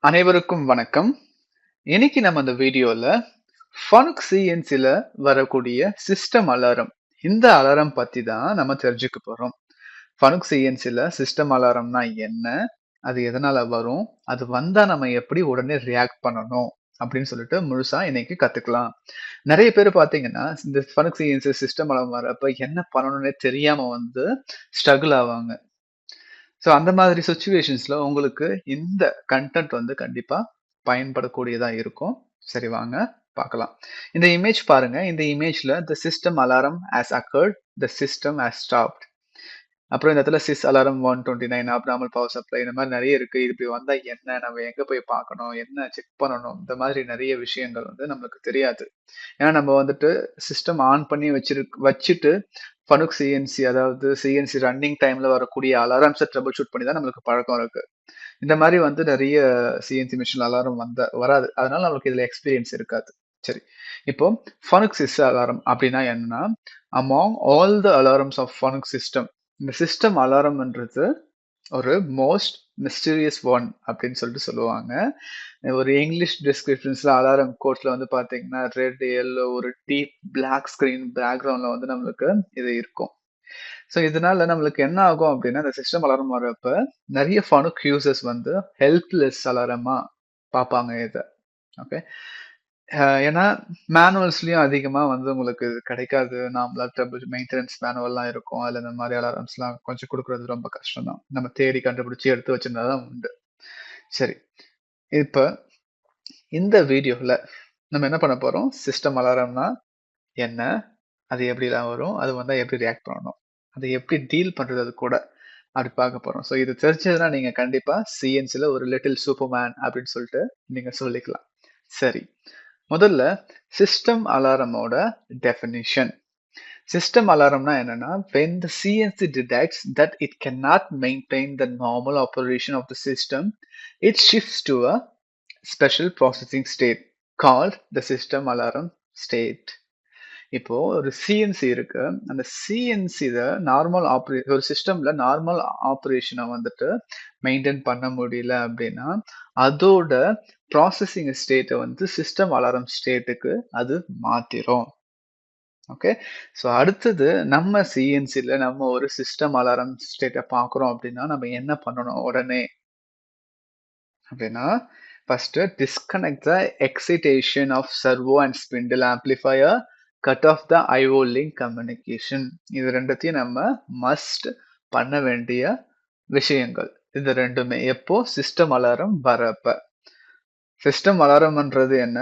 அனைவருக்கும் வணக்கம். இன்னைக்கு நம்ம இந்த வீடியோல ஃபனுக் சிஎன்சில வரக்கூடிய சிஸ்டம் அலாரம் இந்த அலாரம் பத்தி தான் நம்ம தெரிஞ்சுக்க போறோம். ஃபனுக் சிஎன்சில சிஸ்டம் அலாரம்னா என்ன? அது எதனால வரும்? அது வந்தா நம்ம எப்படி உடனே ரியாக்ட் பண்ணணும்? அப்படின்னு சொல்லிட்டு முழுசா இன்னைக்கு கத்துக்கலாம். நிறைய பேர் பாத்தீங்கன்னா, இந்த ஃபனுக் சிஎன்சி சிஸ்டம் அலாரம் வரப்ப என்ன பண்ணணும்னே தெரியாம ஸ்ட்ரகிள் ஆவாங்க. ஸோ அந்த மாதிரி சிச்சுவேஷன்ஸ்ல உங்களுக்கு இந்த கன்டென்ட் கண்டிப்பா பயன்படக்கூடியதா இருக்கும். சரி வாங்க பார்க்கலாம். இந்த இமேஜ் பாருங்க. இந்த இமேஜ்ல the system alarm has occurred, the system has stopped. அப்புறம் இந்த இடத்துல sys alarm 129 abnormal power supply இந்த மாதிரி நிறைய இருக்கு. இது இப்படி வந்தா என்ன? நம்ம எங்க போய் பார்க்கணும்? என்ன செக் பண்ணணும்? இந்த மாதிரி நிறைய விஷயங்கள் நம்மளுக்கு தெரியாது. ஏன்னா நம்ம சிஸ்டம் ஆன் பண்ணி வச்சுட்டு ஃபனுக் சிஎன்சி அதாவது சிஎன்சி ரன்னிங் டைம்ல வரக்கூடிய அலாரம்ஸை ட்ரபிள் ஷூட் பண்ணி தான் நம்மளுக்கு பழக்கம் இருக்கு. இந்த மாதிரி நிறைய சிஎன்சி மிஷின் அலாரம் வராது. அதனால நம்மளுக்கு இதுல எக்ஸ்பீரியன்ஸ் இருக்காது. சரி, இப்போ ஃபனுக் சிஸ் அலாரம் அப்படின்னா என்னன்னா, among all the alarms of Fanuc system, இந்த சிஸ்டம் அலாரம்ன்றது ஒரு மோஸ்ட் மிஸ்டீரியஸ் ஒன் அப்படின்னு சொல்லுவாங்க. ஒரு இங்கிலீஷ் டிஸ்கிரிப்ஷன்ஸ்ல அலாரம் கோட்ஸ்ல பாத்தீங்கன்னா ரெட் எல்லோ ஒரு டீப் பிளாக் ஸ்கிரீன் பேக்ரவுண்ட்ல நம்மளுக்கு இது இருக்கும். ஸோ இதனால நம்மளுக்கு என்ன ஆகும் அப்படின்னா, இந்த சிஸ்டம் அலாரம் வர்றப்ப நிறைய ஃபனுக் யூசர்ஸ் ஹெல்ப்லெஸ் அலாரமா பார்ப்பாங்க இதை. ஓகே, ஏன்னா மேனுவல்ஸ்லயும் அதிகமா உங்களுக்கு இது கிடைக்காது. நாமளா ட்ரபிள் மெயின்டெனன்ஸ் மேனுவல்லாம் இருக்கும். அதுல இந்த மாதிரி அலாரம்ஸ்லாம் கொஞ்சம் கொடுக்கறது ரொம்ப கஷ்டம் தான். நம்ம தேடி கண்டுபிடிச்சு எடுத்து வச்சிருந்தா தான் உண்டு. சரி, இப்ப இந்த வீடியோல நம்ம என்ன பண்ண போறோம்? சிஸ்டம் அலாரம்னா என்ன? அது எப்படிலாம் வரும்? அது வந்தா எப்படி ரியாக்ட் பண்ணணும்? அதை எப்படி டீல் பண்றது அது கூட? அப்படி பார்க்க போறோம். ஸோ இது தெரிஞ்சதுன்னா நீங்க கண்டிப்பா சிஎன்சில ஒரு லிட்டில் சூப்பர்மேன் அப்படின்னு சொல்லிட்டு நீங்க சொல்லிக்கலாம். சரி, முதல்ல சிஸ்டம் அலாரமோட டெஃபினிஷன். சிஸ்டம் அலாரம்னா என்னன்னா, when the CNC detects that it cannot maintain the normal operation of the system, it shifts to a special processing state called the system alarm state. இப்போ ஒரு CNC இருக்கு. அந்த சிஎன்சி நார்மல் ஒரு சிஸ்டம்ல normal ஆப்ரேஷனை maintain பண்ண முடியல அப்படின்னா, அதோட ப்ராசஸிங் ஸ்டேட்டை சிஸ்டம் அலாரம் ஸ்டேட்டுக்கு அது மாத்திரும். ஓகே, ஸோ அடுத்தது நம்ம சிஎன்சில நம்ம ஒரு சிஸ்டம் அலாரம் ஸ்டேட்டை பார்க்குறோம் அப்படின்னா நம்ம என்ன பண்ணணும் உடனே அப்படின்னா, first disconnect the excitation of servo and spindle amplifier, cut off the IO link communication. இது ரெண்டுத்தையும் நம்ம மஸ்ட் பண்ண வேண்டிய விஷயங்கள். இது ரெண்டுமே எப்போ? சிஸ்டம் அலாரம் வரப்ப. சிஸ்டம் அலாரம்ன்றது என்ன?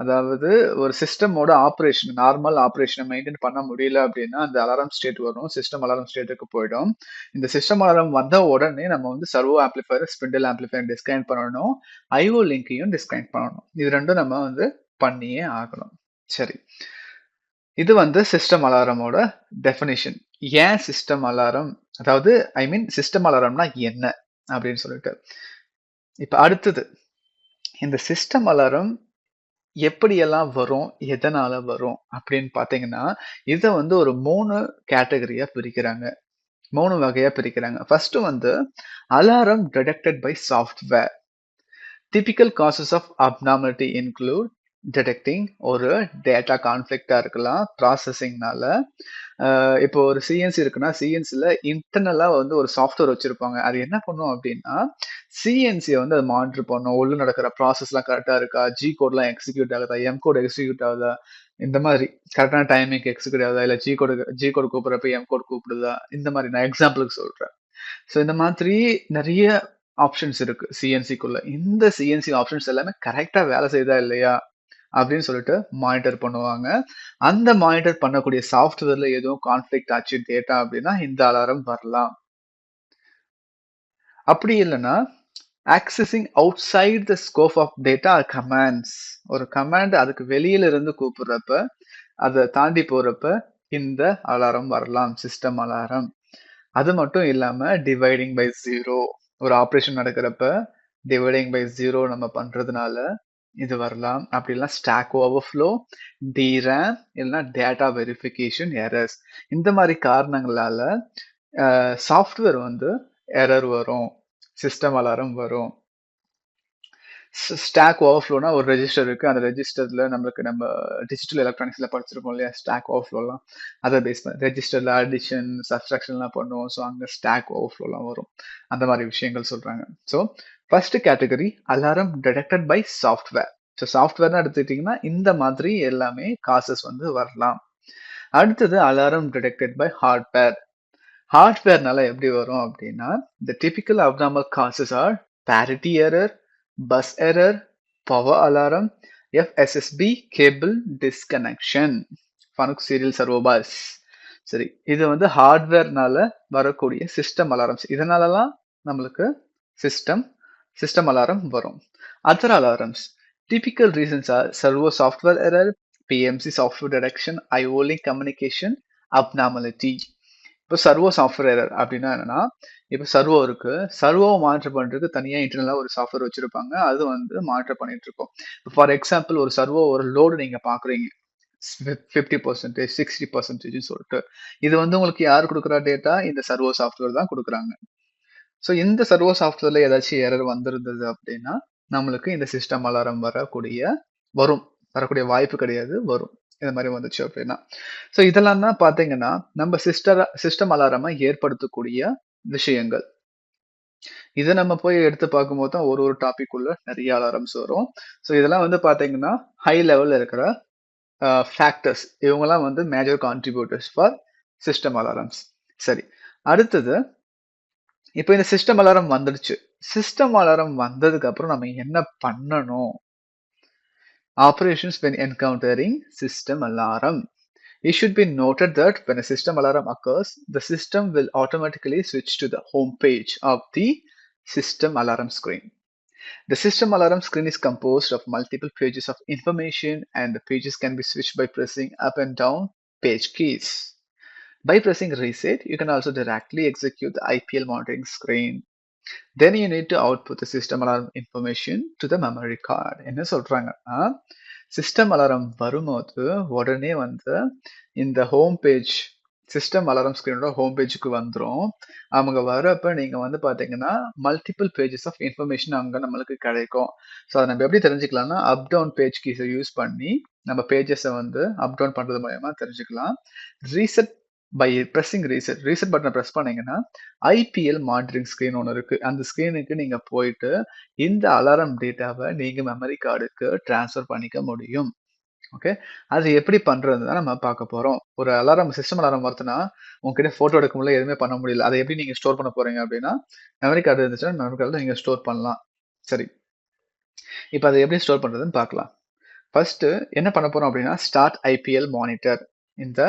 அதாவது ஒரு சிஸ்டமோட ஆப்ரேஷன் நார்மல் ஆப்ரேஷனை மெயின்டைன் பண்ண முடியல அப்படின்னா அந்த அலாரம் ஸ்டேட் வரும். சிஸ்டம் அலாரம் ஸ்டேட்டுக்கு போயிடும். இந்த சிஸ்டம் அலாரம் வந்த உடனே நம்ம servo amplifier, spindle amplifier disconnect பண்ணணும். ஐஓ லிங்கையும் டிஸ்கனெக்ட் பண்ணணும். இது ரெண்டும் நம்ம பண்ணியே ஆகணும். சரி, இது சிஸ்டம் அலாரமோட டெஃபினிஷன். ஏன் சிஸ்டம் அலாரம், அதாவது ஐ மீன் சிஸ்டம் அலாரம்னா என்ன அப்படின்னு சொல்லிட்டு. இப்ப அடுத்தது, இந்த சிஸ்டம் அலாரம் எப்படியெல்லாம் வரும்? எதனால வரும்? அப்படின்னு பார்த்தீங்கன்னா, இத ஒரு 3 கேட்டகரியா பிரிக்கிறாங்க. 3 வகையா பிரிக்கிறாங்க. First alarm detected by software. Typical causes of abnormality include detecting ஒரு டேட்டா கான்ஃப்ளிக்ட்டா இருக்கலாம், ப்ராசஸிங்னால. இப்போ ஒரு சிஎன்சி இருக்குன்னா, சிஎன்சில இன்டர்னலா ஒரு சாஃப்ட்வேர் வச்சிருப்பாங்க. அது என்ன பண்ணும் அப்படின்னா, சிஎன்சிய அது மானிட்டர் பண்ணும். உள்ள நடக்கிற ப்ராசஸ்லாம் கரெக்ட்டா இருக்கா? ஜி கோட்லாம் எக்ஸிக்யூட் ஆகுதா? எம் கோட் எக்ஸிக்யூட் ஆகுதா? இந்த மாதிரி கரெக்ட்டான டைமிங்க்கு எக்ஸிக்யூட் ஆகுதா? இல்ல ஜி கோட் கூப்பிடுறப்ப எம் கோட் கூப்பிடுதா? இந்த மாதிரி நான் எக்ஸாம்பிளுக்கு சொல்றேன். ஸோ இந்த மாதிரி நெறைய ஆப்ஷன்ஸ் இருக்கு சிஎன்சிக்குள்ள. இந்த சிஎன்சி ஆப்ஷன்ஸ் எல்லாமே கரெக்ட்டா வேலை செய்யுதா இல்லையா? அப்படின்னு சொல்லிட்டு மானிட்டர் பண்ணுவாங்க. அந்த மானிட்டர் பண்ணக்கூடிய சாஃப்ட்வேர்ல எதுவும் கான்ஃப்ளிக்ட் ஆச்சு டேட்டா அப்படின்னா இந்த அலாரம் வரலாம். அப்படி இல்லைன்னா accessing outside the scope of data commands, ஒரு கமாண்ட் அதுக்கு வெளியில இருந்து கூப்பிடுறப்ப அதை தாண்டி போறப்ப இந்த அலாரம் வரலாம், சிஸ்டம் அலாரம். அது மட்டும் இல்லாம டிவைடிங் பை ஜீரோ, ஒரு ஆப்ரேஷன் நடக்கிறப்ப டிவைடிங் பை ஜீரோ நம்ம பண்றதுனால இது வரலாம். அப்படி இல்லைன்னா ஸ்டாக் ஓவர்ஃப்ளோ, டிரேம், இல்லைன்னா டேட்டா வெரிஃபிகேஷன் எரர்ஸ். இந்த மாதிரி காரணங்களால சாஃப்ட்வேர் எரர் வரும், சிஸ்டம் அலாரம் வரும். ஸ்டாக் ஓவர்ஃப்ளோனா ஒரு ரெஜிஸ்டர் இருக்கு. அந்த ரெஜிஸ்டர்ல நம்ம டிஜிட்டல் எலக்ட்ரானிக்ஸ்ல படிச்சிருக்கோம் இல்லையா? ஸ்டாக் ஓவர்ஃப்ளோலாம். அத பேஸ் பண்ணி ரெஜிஸ்டர்ல அடிஷன், சப்ட்ராக்ஷன்லாம் பண்ணுவோம். ஸோ அங்க ஸ்டாக் ஓவர்ஃப்ளோலாம் வரும். அந்த மாதிரி விஷயங்கள் சொல்றாங்க. So first category alarm detected by software. So சாஃப்ட்வேர்னு எடுத்துக்கிட்டீங்கன்னா இந்த மாதிரி எல்லாமே காசஸ் வந்து வரலாம். அடுத்தது அலாரம் டிடெக்டட் பை ஹார்ட்வேர். ஹார்ட்வேர்னால எப்படி வரும் அப்படின்னா, the typical abnormal causes are parity error, bus error, power alarm, FSSB cable disconnection, Fanuc serial servo bus. சரி, இது வந்து ஹார்ட்வேர்னால வரக்கூடிய சிஸ்டம் அலாரம்ஸ். இதனாலலாம் நம்மளுக்கு சிஸ்டம் சிஸ்டம் அலாரம் வரும். Other alarms typical reasons are servo software error, PMC software detection, IO link communication abnormality. இப்போ servo software error அப்படின்னா என்னன்னா, இப்போ சர்வோ இருக்கு. சர்வோவை மானிட்டர் பண்றதுக்கு தனியா இன்டர்னலா ஒரு சாஃப்ட்வேர் வச்சிருப்பாங்க. அது வந்து மானிட்டர் பண்ணிட்டு இருக்கோம். ஃபார் எக்ஸாம்பிள் ஒரு சர்வோ ஒரு லோடு நீங்க பாக்குறீங்க. 50%, 60% சொல்லிட்டு. இது வந்து உங்களுக்கு யார் குடுக்குறா டேட்டா? இந்த சர்வோ சாஃப்ட்வேர் தான் குடுக்குறாங்க. ஸோ இந்த சர்வோ சாஃப்ட்வேர்ல ஏதாச்சும் எரர் வந்திருந்தது அப்படின்னா, நம்மளுக்கு இந்த சிஸ்டம் அலாரம் வரும். வரக்கூடிய வாய்ப்பு கிடையாது, வரும். இந்த மாதிரி வந்துச்சு அப்படின்னா. ஸோ இதெல்லாம் தான் பாத்தீங்கன்னா, நம்ம சிஸ்டம் அலாரமா ஏற்படுத்தக்கூடிய விஷயங்கள். இதை நம்ம போய் எடுத்து பார்க்கும்போது தான் ஒரு டாபிக் உள்ள நிறைய அலாரம்ஸ் வரும். ஸோ இதெல்லாம் வந்து பாத்தீங்கன்னா ஹை லெவல்ல இருக்கிற ஃபேக்டர்ஸ். இவங்கெல்லாம் வந்து major contributors for system alarms. சரி, அடுத்தது இப்போ இந்த சிஸ்டம் அலாரம் வந்துடுச்சு. சிஸ்டம் அலாரம் வந்ததுக்கு அப்புறம் நம்ம என்ன பண்ணணும்? Operations when encountering system alarm. It should be noted that when a system alarm occurs, the system will automatically switch to the home page of the system alarm screen. The system alarm screen is composed of multiple pages of information, and the pages can be switched by pressing up and down page keys. By pressing reset, you can also directly execute the IPL monitoring screen. Then you need to output the system alarm information to the memory card. என்ன சொல்றாங்கன்னா, system alarm வரும்போது உடனே வந்து இந்த home page system alarm ஸ்கிரீனோட home பேஜுக்கு வந்துரும். அவங்க வரப்ப நீங்க வந்து பாத்தீங்கன்னா மல்டிபிள் பேஜஸ் ஆஃப் இன்ஃபர்மேஷன் அங்க நம்மளுக்கு கிடைக்கும். ஸோ அதை நம்ம எப்படி தெரிஞ்சுக்கலாம்னா அப் டவுன் பேஜ் கீஸை யூஸ் பண்ணி நம்ம பேஜஸை வந்து அப் டவுன் பண்றது மூலயமா தெரிஞ்சுக்கலாம். ரீசெட் பை ப்ரெஸ்ஸிங் ரீசெட் பட்டனை ப்ரெஸ் பண்ணீங்கன்னா ஐபிஎல் மானிட்டரிங் ஸ்கிரீன் ஒன்று இருக்கு. அந்த ஸ்கிரீனுக்கு நீங்க போயிட்டு இந்த அலாரம் டேட்டாவை நீங்க மெமரி கார்டுக்கு டிரான்ஸ்ஃபர் பண்ணிக்க முடியும். ஓகே, அது எப்படி பண்றது தான் நம்ம பார்க்க போறோம். ஒரு அலாரம் சிஸ்டம் அலாரம் வருதுன்னா உங்ககிட்ட போட்டோ எடுக்க முடியல, எதுவுமே பண்ண முடியல. அதை எப்படி நீங்க ஸ்டோர் பண்ண போறீங்க அப்படின்னா மெமரி கார்டு இருந்துச்சுன்னா மெமரி கார்டுல நீங்க ஸ்டோர் பண்ணலாம். சரி, இப்போ அதை எப்படி ஸ்டோர் பண்றதுன்னு பார்க்கலாம். ஃபர்ஸ்ட் என்ன பண்ண போறோம் அப்படின்னா ஸ்டார்ட் ஐபிஎல் மானிட்டர். இந்த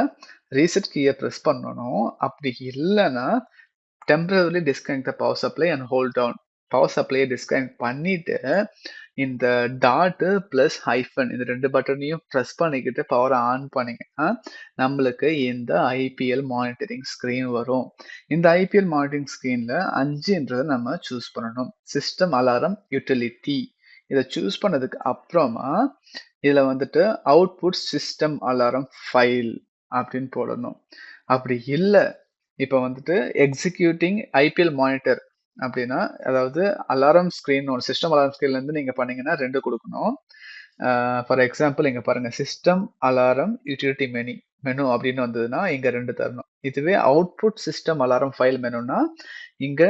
ரீசெட் கீயை ப்ரெஸ் பண்ணணும். அப்படி இல்லைன்னா temporarily disconnect the power supply and hold down. Power சப்ளையை டிஸ்கனெக்ட் பண்ணிட்டு இந்த டாட் பிளஸ் ஹைஃபன் இந்த ரெண்டு பட்டனையும் ப்ரெஸ் பண்ணிக்கிட்டு பவரை ஆன் பண்ணீங்கன்னா நம்மளுக்கு இந்த ஐபிஎல் மானிட்டரிங் ஸ்கிரீன் வரும். இந்த ஐபிஎல் மானிட்டரிங் ஸ்கிரீன்ல 5ன்றதை நம்ம சூஸ் பண்ணணும். சிஸ்டம் அலாரம் யூட்டிலிட்டி இதை சூஸ் பண்ணதுக்கு அப்புறமா இதுல வந்துட்டு அவுட்புட் சிஸ்டம் அலாரம் ஃபைல் அப்படின்னு போடணும். அப்படி இல்லை, இப்போ வந்துட்டு எக்ஸிக்யூட்டிங் ஐபிஎல் மானிட்டர் அப்படின்னா அதாவது அலாரம் ஸ்கிரீன் ஒரு சிஸ்டம் அலாரம் ஸ்கிரீன்ல இருந்து நீங்க பண்ணீங்கன்னா 2 கொடுக்கணும். ஃபார் எக்ஸாம்பிள் இங்க பாருங்க சிஸ்டம் அலாரம் யூட்டிலிட்டி மெனு அப்படின்னு வந்ததுன்னா இங்க 2 தரணும். இதுவே அவுட்புட் சிஸ்டம் அலாரம் ஃபைல் மெனுனா இங்க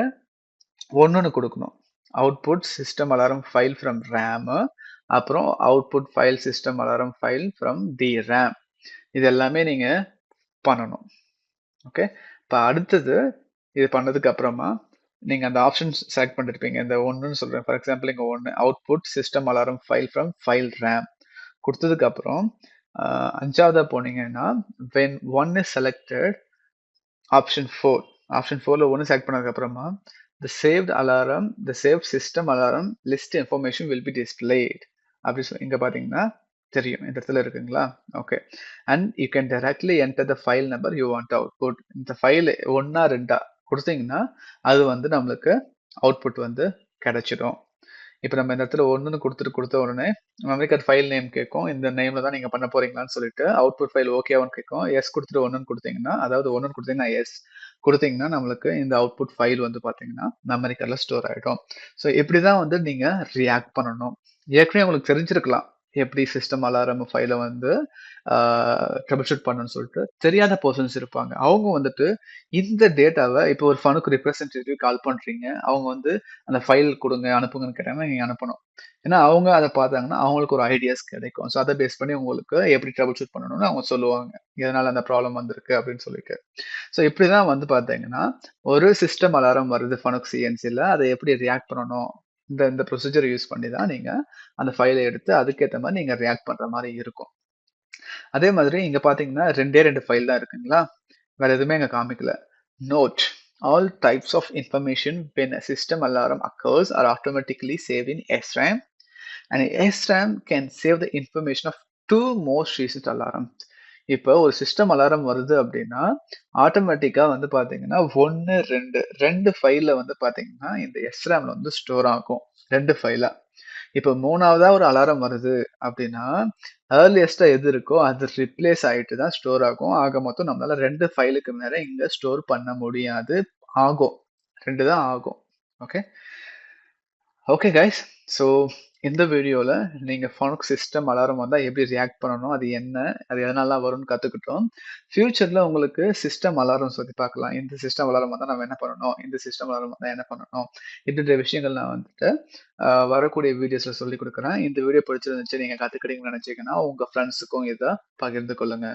1 கொடுக்கணும். Output system alarm file from RAM, அப்புறம் output file system alarm file from the RAM. இது எல்லாமே நீங்க பண்ணணும். ஓகே, இப்போ அடுத்தது இது பண்ணதுக்கு அப்புறமா நீங்க அந்த ஆப்ஷன்ஸ் செலக்ட் பண்ணிருப்பீங்க. இந்த ஒன்றுன்னு சொல்றேன். ஃபார் எக்ஸாம்பிள் இங்க 1 output system alarm file from file RAM கொடுத்ததுக்கு அப்புறம் 5ஆவதா போனீங்கன்னா when 1 is selected ஆப்ஷன் 4ல 1 செலக்ட் பண்ணதுக்கு அப்புறமா the saved system alarm list information will be displayed அப்படி இங்க பாத்தீங்கன்னா தெரியும், இந்த இடத்துல இருக்குங்களா? Okay, and you can directly enter the file number you want output. இந்த ஃபைல் 1 2 கொடுத்தீங்கன்னா அது வந்து நம்மளுக்கு அவுட்புட் வந்து கிடைச்சிடும். இப்ப நம்ம இந்த இடத்துல 1ன்னு குடுத்த உடனே மெமரி கார்ட் ஃபைல் நேம் கேட்கும். இந்த நேம்ல தான் நீங்க பண்ண போறீங்களான்னு சொல்லிட்டு அவுட்புட் ஃபைல் ஓகேவான்னு கேட்கும். எஸ் குடுத்துட்டு 1ன்னு குடுத்தீங்கன்னா, அதாவது 1ன்னு குடுத்தீங்கன்னா எஸ் குடுத்தீங்கன்னா, நம்மளுக்கு இந்த அவுட்புட் ஃபைல் வந்து பார்த்தீங்கன்னா, மெமரி கார்ட்ல ஸ்டோர் ஆயிடும். ஸோ இப்படிதான் வந்து நீங்க ரியாக்ட் பண்ணணும். ஏற்கனவே உங்களுக்கு தெரிஞ்சிருக்கலாம். எப்படி சிஸ்டம் அலாரம் ஃபைல வந்து ஆ ட்ரபிள் ஷூட் பண்ணணும்னு சொல்லிட்டு. தெரியாத பெர்சன்ஸ் இருப்பாங்க. அவங்க வந்துட்டு இந்த டேட்டாவ இப்போ ஒரு ஃபனுக்கு ரெப்ரசன்டேட்டிவ் கால் பண்றீங்க. அவங்க வந்து அந்த ஃபைல் குடுங்க, அனுப்புங்கன்னு கேட்டாங்கன்னா, நீங்க அனுப்பணும். ஏன்னா, அவங்க அத பார்த்தாங்கன்னா, அவங்களுக்கு ஒரு ஐடியாஸ் கிடைக்கும். ஸோ அத பேஸ் பண்ணி உங்களுக்கு எப்படி ட்ரபிள் ஷூட் பண்ணணும்னு அவங்க சொல்லுவாங்க. எதனால அந்த ப்ராப்ளம் வந்திருக்கு அப்படின்னு சொல்லிட்டு. ஸோ இப்படிதான் வந்து பார்த்தீங்கன்னா, ஒரு சிஸ்டம் அலாரம் வருது ஃபனுக் சிஎன்சில. அத எப்படி ரியாக்ட் பண்ணணும்? இந்த இந்த ப்ரொசீஜர் யூஸ் பண்ணி தான் நீங்க அந்த ஃபைல எடுத்து அதுக்கேத்த மாரி நீங்க ரியாக்ட் பண்ற மாரி இருக்கும். அதே மாதிரி இங்க பார்த்தீங்கன்னா 2 ஃபைல் தான் இருக்குங்களா? வேற எதுவுமே இங்க காமிக்கல. Note: all types of information when a system alarm occurs are automatically saved in SRAM, and SRAM can save the information of two most recent alarms. இப்போ ஒரு சிஸ்டம் அலாரம் வருது அப்படின்னா, ஆட்டோமேட்டிக்கா வந்து பார்த்தீங்கன்னா 1, 2 ஃபைல்ல வந்து பார்த்தீங்கன்னா, இந்த SRAMல வந்து ஸ்டோர் ஆகும். 2 ஃபைலா. இப்போ 3வதா ஒரு அலாரம் வருது அப்படின்னா, ஏர்லியஸ்ட்டா எது இருக்கோ அது ரிப்ளேஸ் ஆயிட்டு தான் ஸ்டோர் ஆகும். ஆக மொத்தம் நம்மளால 2 ஃபைலுக்கு மேல இங்க ஸ்டோர் பண்ண முடியாது. ஆகும். 2 தான் ஆகும். ஓகே. Okay guys. ஸோ இந்த வீடியோல நீங்க ஃபனுக் சிஸ்டம் அலாரம் வந்தா எப்படி ரியாக்ட் பண்ணணும்? அது என்ன? அது எதனால வரும்னு கத்துக்கிட்டோம். ஃபியூச்சர்ல உங்களுக்கு சிஸ்டம் அலாரம்ஸ் பத்தி பார்க்கலாம். இந்த சிஸ்டம் அலாரம் வந்தா நம்ம என்ன பண்ணணும்? இந்த சிஸ்டம் அலாரம் வந்தா என்ன பண்ணணும்? இப்படின்ற விஷயங்கள் நான் வந்துட்டு வரக்கூடிய வீடியோஸ்ல சொல்லிக் குடுக்குறேன். இந்த வீடியோ பிடிச்சிருந்துச்சு, நீங்க கத்துக்கிட்டீங்கன்னு நினைச்சீங்கன்னா, உங்க ஃப்ரெண்ட்ஸுக்கும் இத பகிர்ந்து கொள்ளுங்க.